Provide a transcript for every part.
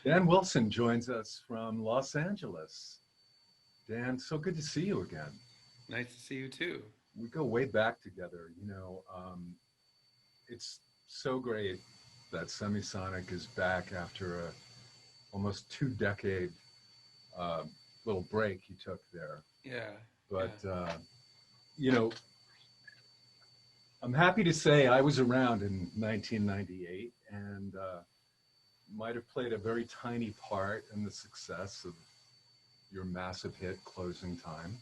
Dan Wilson joins us from Los Angeles. Dan, so good to see you again. Nice to see you too. We go way back together. It's so great that Semisonic is back after a almost 2 decade uh, little break he took there. Yeah, But, yeah. you know, I'm happy to say I was around in 1998 and might have played a very tiny part in the success of your massive hit, Closing Time.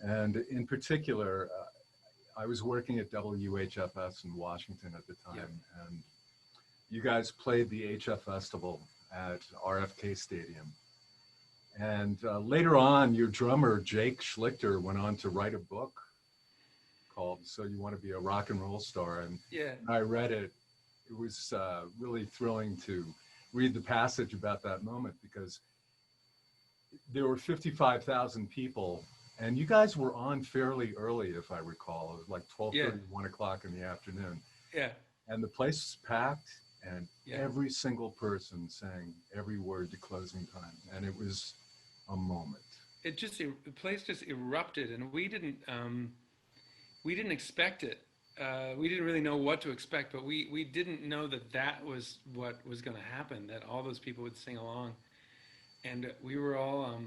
And in particular, I was working at WHFS in Washington at the Yep. time, and you guys played the HF Festival at RFK Stadium. And later on, your drummer, Jake Schlichter, went on to write a book called So You Want to Be a Rock and Roll Star. And Yeah. when I read it, it was really thrilling to read the passage about that moment because there were 55,000 people and you guys were on fairly early, if I recall. It was like Yeah. 12:30, 1 o'clock in the afternoon. Yeah. And the place was packed and Yeah. every single person sang every word to Closing Time. And it was a moment. The place just erupted, and we didn't expect it. We didn't really know what to expect, but we didn't know that that was what was going to happen. That all those people would sing along, and we were all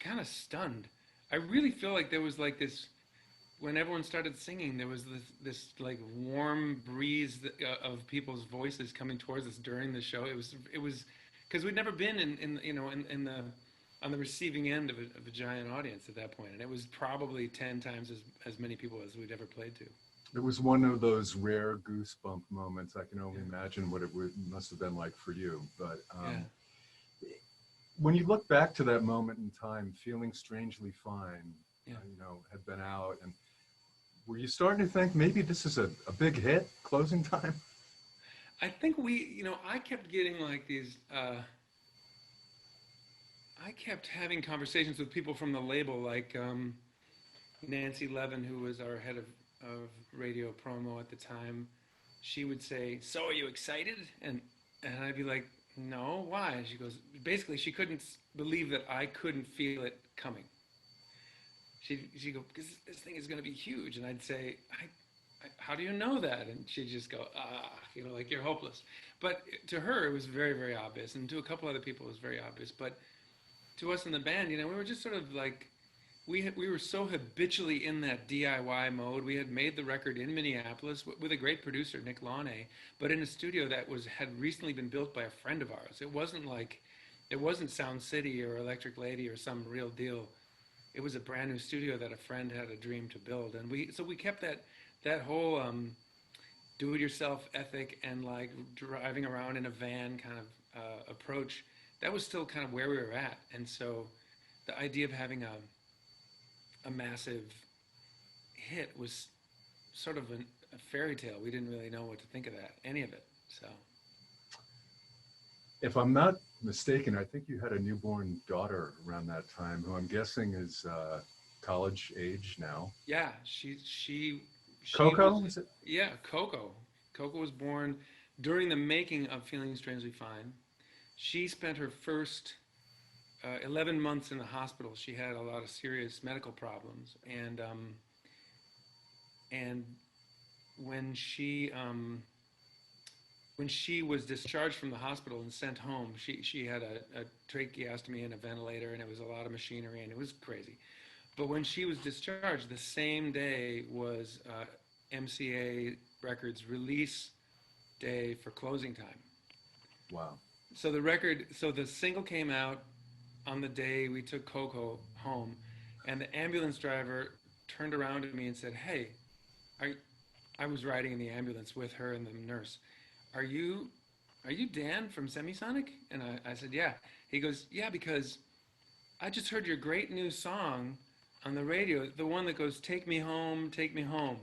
kind of stunned. I really feel like there was like this when everyone started singing, there was this like warm breeze of people's voices coming towards us during the show. It was because we'd never been in the on the receiving end of a giant audience at that point, and it was probably 10 times as many people as we'd ever played to. It was one of those rare goosebump moments. I can only Yeah, imagine what must have been like for you. But yeah, when you look back to that moment in time, feeling strangely fine, yeah. had been out, and were you starting to think maybe this is a big hit, Closing Time? I think I kept getting like these. I kept having conversations with people from the label, like Nancy Levin, who was our head of radio promo at the time. She would say, "So are you excited?" And I'd be like, "No, why?" And she goes, basically, she couldn't believe that I couldn't feel it coming. She'd go, "Because this thing is going to be huge," and I'd say, "How do you know that?" And she'd just go, like you're hopeless. But to her, it was very, very obvious, and to a couple other people, it was very obvious. But to us in the band, we were just sort of like we were so habitually in that DIY mode. We had made the record in Minneapolis with a great producer, Nick Launay, but in a studio that had recently been built by a friend of ours. It wasn't Sound City or Electric Lady or some real deal. It was a brand new studio that a friend had a dream to build, and we kept that whole do-it-yourself ethic and like driving around in a van kind of approach. That was still kind of where we were at, and so the idea of having a massive hit was sort of a fairy tale. We didn't really know what to think of that, any of it. So If I'm not mistaken, I think you had a newborn daughter around that time, who I'm guessing is college age now. yeah, she Coco, was is it? yeah, Coco. Coco was born during the making of Feeling Strangely Fine. She spent her first 11 months in the hospital. She had a lot of serious medical problems, and when she um, when she was discharged from the hospital and sent home, she had a tracheostomy and a ventilator, and it was a lot of machinery, and it was crazy. But when she was discharged, the same day was MCA Records release day for Closing Time. Wow. So the single came out on the day we took Coco home, and the ambulance driver turned around to me and said, "Hey, are I was riding in the ambulance with her and the nurse. Are you are you Dan from Semisonic?" And I said, "Yeah." He goes, "Yeah, because I just heard your great new song on the radio, the one that goes, 'Take me home, take me home.'"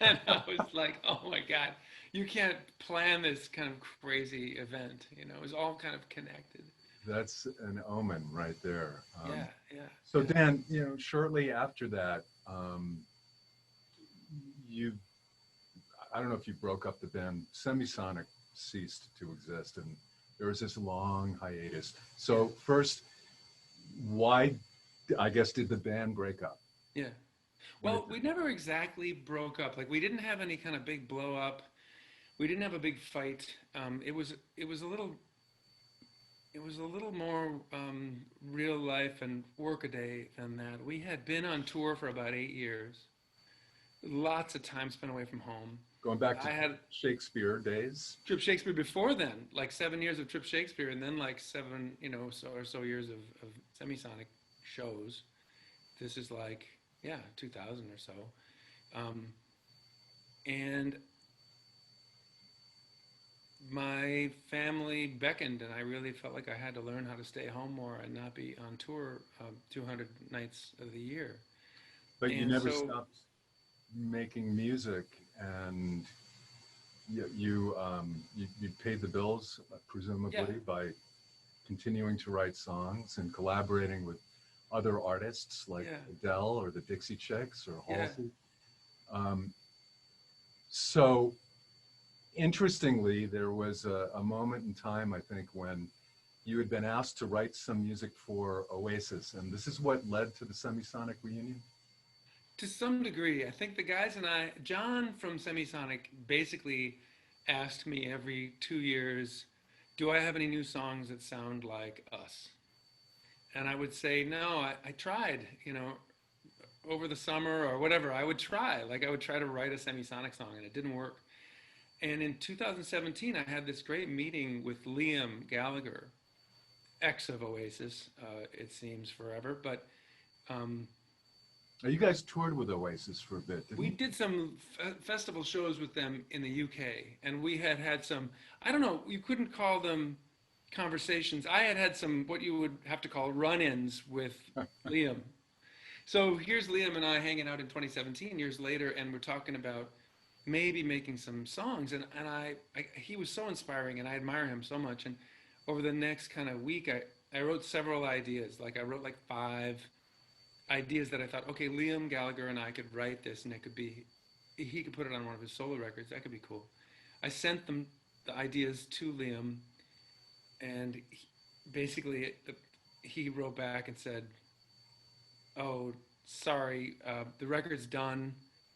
And I was like, "Oh my God, you can't plan this kind of crazy event. It was all kind of connected." That's an omen right there. Yeah, yeah, So yeah. Dan, shortly after that, you, I don't know if you broke up the band. Semisonic ceased to exist, and there was this long hiatus. So first, why, I guess, did the band break up? Yeah. What Well, if, we never exactly broke up. Like we didn't have any kind of big blow up. We didn't have a big fight. It was a little more real life and workaday than that. We had been on tour for about 8 years. Lots of time spent away from home. going back to I had Shakespeare days? Trip Shakespeare before then, like 7 years of Trip Shakespeare, and then like seven, so years of Semisonic shows. This is like, yeah, 2000 or so. Um, and my family beckoned, and I really felt like I had to learn how to stay home more and not be on tour 200 nights of the year. But you And never so, stopped making music, and you paid the bills, yeah, presumably, by continuing to write songs and collaborating with other artists like yeah, Adele or the Dixie Chicks or yeah. Halsey. Um, so interestingly, there was a moment in time, I think, when you had been asked to write some music for Oasis, and this is what led to the Semisonic reunion. To some degree, I think the guys and I, John from Semisonic, basically asked me every 2 years, "Do I have any new songs that sound like us?" And I would say, "No, I tried, over the summer or whatever. I would try, like I would try to write a Semisonic song, and it didn't work." And in 2017, I had this great meeting with Liam Gallagher, ex of Oasis. It seems forever, but um, Now, you guys toured with Oasis for a bit, didn't we you? did some festival shows with them in the UK, and we had some. I don't know. You couldn't call them conversations. I had some what you would have to call run-ins with Liam. So here's Liam and I hanging out in 2017 years later, and we're talking about maybe making some songs. And he was so inspiring, and I admire him so much. And over the next kind of week, I wrote several ideas. Like I wrote like 5 ideas that I thought, okay, Liam Gallagher and I could write this, and he could put it on one of his solo records. That could be cool. I sent the ideas to Liam, and basically he wrote back and said, "Oh, sorry, the record's done.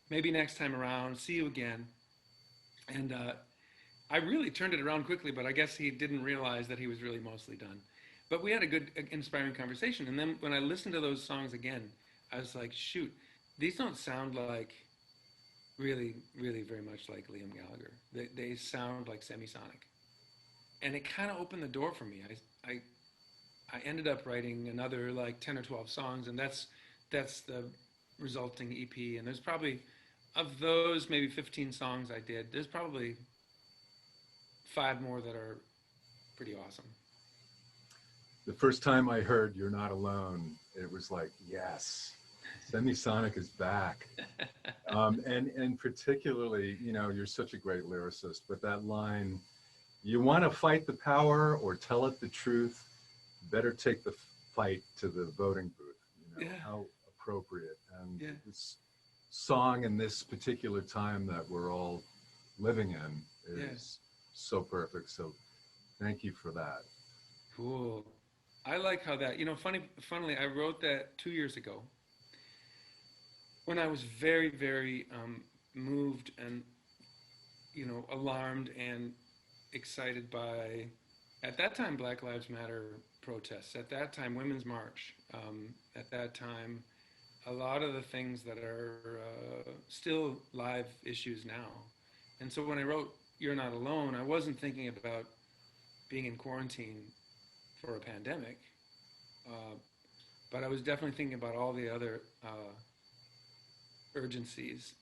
Maybe next time around. See you again." And I really turned it around quickly, but I guess he didn't realize that he was really mostly done. But we had a good, inspiring conversation. And then when I listened to those songs again, I was like, shoot, these don't sound like really, really very much like Liam Gallagher. They sound like Semisonic. And it kind of opened the door for me. I ended up writing another like 10 or 12 songs, and that's the resulting EP. And there's probably, of those maybe 15 songs I did, there's probably 5 more that are pretty awesome. The first time I heard "You're Not Alone," it was like, yes, Semisonic is back. And particularly, you're such a great lyricist, but that line, "You want to fight the power or tell it the truth, better take the fight to the voting booth." Yeah, How appropriate. And yeah, this song in this particular time that we're all living in yeah. is so perfect. So thank you for that. Cool. I like how that, funnily, I wrote that 2 years ago when I was very, very moved and, alarmed and excited by, at that time, Black Lives Matter protests, at that time, Women's March, at that time, a lot of the things that are still live issues now. And so when I wrote You're Not Alone, I wasn't thinking about being in quarantine for a pandemic, uh, but I was definitely thinking about all the other urgencies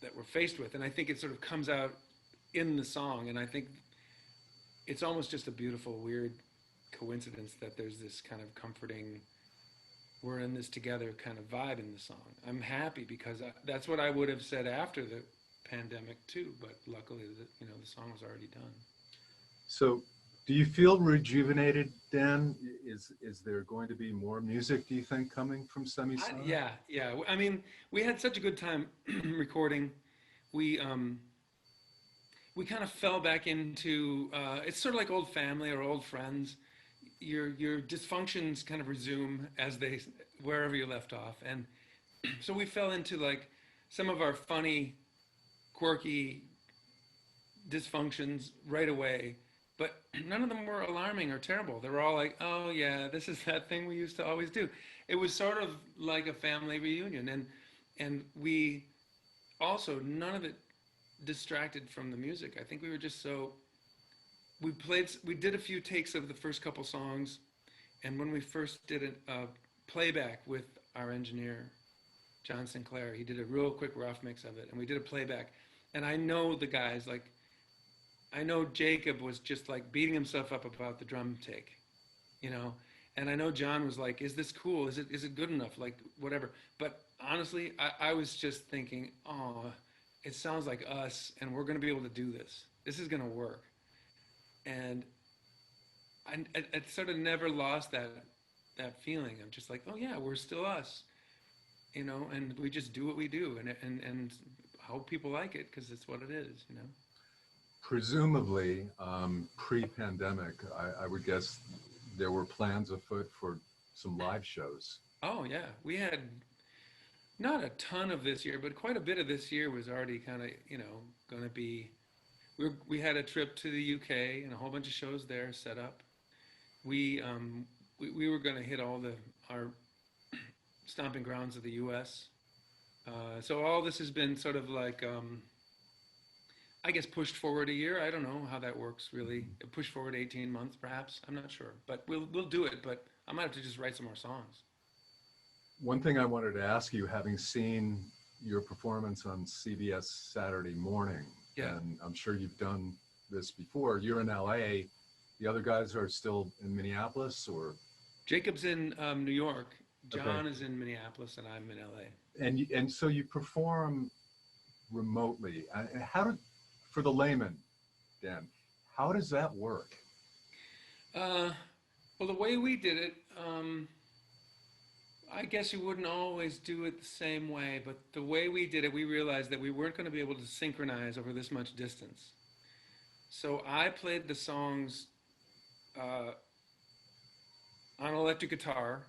that we're faced with. And I think it sort of comes out in the song. And I think it's almost just a beautiful, weird coincidence that there's this kind of comforting, we're in this together kind of vibe in the song. I'm happy because that's what I would have said after the pandemic too, but luckily the song was already done. So do you feel rejuvenated, Dan? Is there going to be more music, do you think, coming from Semisonic? Yeah, yeah. I mean, we had such a good time recording. We we kind of fell back into it's sort of like old family or old friends. Your dysfunctions kind of resume as they wherever you left off, and so we fell into like some of our funny, quirky dysfunctions right away, but none of them were alarming or terrible. They were all like, oh yeah, this is that thing we used to always do. It was sort of like a family reunion, and we also none of it distracted from the music. I think we were just so we did a few takes of the first couple songs, and when we first did a playback with our engineer John Sinclair, he did a real quick rough mix of it, and we did a playback. And I know the guys like I know Jacob was just like beating himself up about the drum take, you know, and I know John was like, "Is this cool? Is it good enough? Like whatever." But honestly, I was just thinking, "Oh, it sounds like us, and we're going to be able to do this. This is going to work." And I sort of never lost that feeling. I'm just like, "Oh yeah, we're still us," you know, and we just do what we do, and hope people like it because it's what it is, you know. Presumably, pre-pandemic, I would guess there were plans afoot for some live shows. Oh yeah, we had not a ton of this year, but quite a bit of this year was already kind of going to be. We had a trip to the UK and a whole bunch of shows there set up. We we were going to hit all the our stomping grounds of the US. So all this has been sort of like I guess pushed forward a year. I don't know how that works really. Pushed forward 18 months perhaps. I'm not sure, but we'll do it. But I might have to just write some more songs. One thing I wanted to ask you, having seen your performance on CBS Saturday Morning, Yeah. and I'm sure you've done this before, you're in LA, the other guys are still in Minneapolis, or? Jacob's in New York. Okay. John is in Minneapolis, and I'm in LA. And so you perform remotely. And how did, for the layman, Dan, how does that work? Uh, well, the way we did it, I guess you wouldn't always do it the same way, but the way we did it, we realized that we weren't going to be able to synchronize over this much distance. So I played the songs uh, on electric guitar,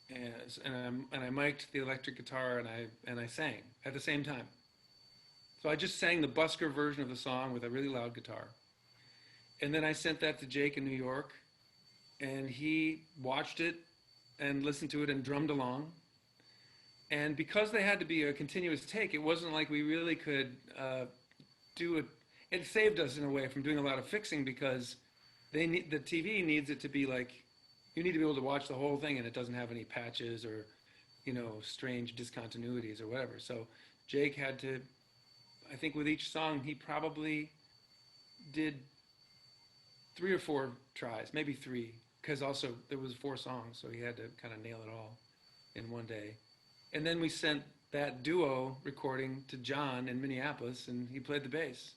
and I mic'd the electric guitar, and I sang at the same time. So I just sang the busker version of the song with a really loud guitar, and then I sent that to Jake in New York, and he watched it and listened to it and drummed along. And because they had to be a continuous take, it wasn't like we really could do it. It saved us in a way from doing a lot of fixing because the TV needs it to be like you need to be able to watch the whole thing and it doesn't have any patches or strange discontinuities or whatever. So Jake had to, I think with each song he probably did 3 or 4 tries, maybe 3, because also there was 4 songs, so he had to kind of nail it all in one day. And then we sent that duo recording to John in Minneapolis, and he played the bass.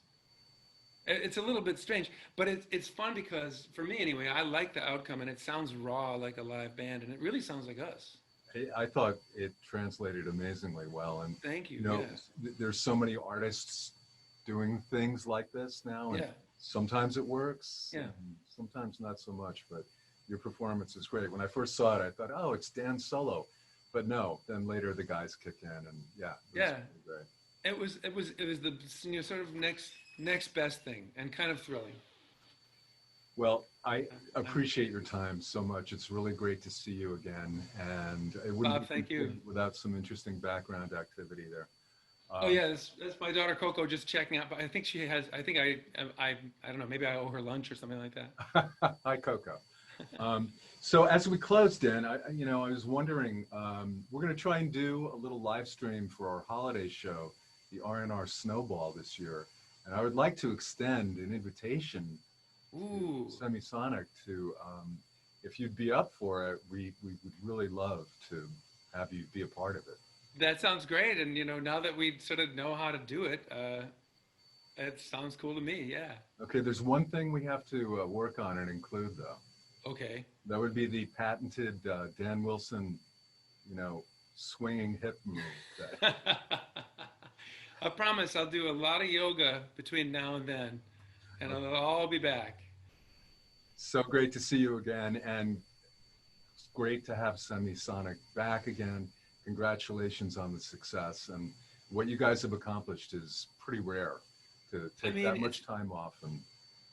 It's a little bit strange, but it's fun because, for me anyway, I like the outcome, and it sounds raw like a live band, and it really sounds like us. I thought it translated amazingly well. And, Thank you. there's so many artists doing things like this now. And Yeah. sometimes it works. Yeah. And sometimes not so much, but your performance is great. When I first saw it, I thought, oh, it's Dan solo. But no, then later the guys kick in and it was Yeah. really great. It was the sort of next best thing and kind of thrilling. Well, I appreciate your time so much. It's really great to see you again. And it wouldn't Bob, thank be you. complete without some interesting background activity there. Oh yeah, that's my daughter Coco just checking out. But I think she has. I think I don't know. Maybe I owe her lunch or something like that. Hi, Coco. So as we close, Dan, I was wondering, we're going to try and do a little live stream for our holiday show, the R&R Snowball this year. And I would like to extend an invitation Ooh. to Semisonic to, if you'd be up for it, we would really love to have you be a part of it. That sounds great. And now that we sort of know how to do it, it sounds cool to me. Yeah. Okay, there's one thing we have to work on and include, though. Okay. That would be the patented Dan Wilson, swinging hip move. I promise I'll do a lot of yoga between now and then, and it'll all be back. So great to see you again, and it's great to have Semisonic back again. Congratulations on the success, and what you guys have accomplished is pretty rare to I take mean, that much time off. And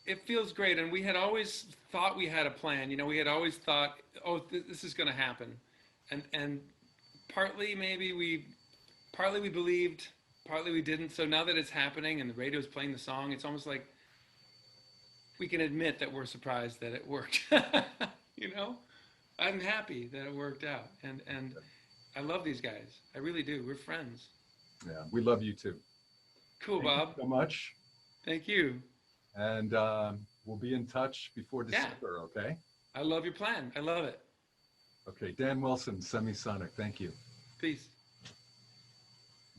it feels great, and we had always thought we had a plan. You know, we had always thought, oh, this is going to happen, and partly maybe partly we believed, partly we didn't. So now that it's happening and the radio's playing the song, it's almost like we can admit that we're surprised that it worked. You know, I'm happy that it worked out, and I love these guys. I really do. We're friends. yeah, we love you too. Cool, Thank you Bob. so much, Thank you. and we'll be in touch before Yeah, December. Okay. I love your plan. I love it. Okay. Dan Wilson, Semisonic. Thank you. Peace.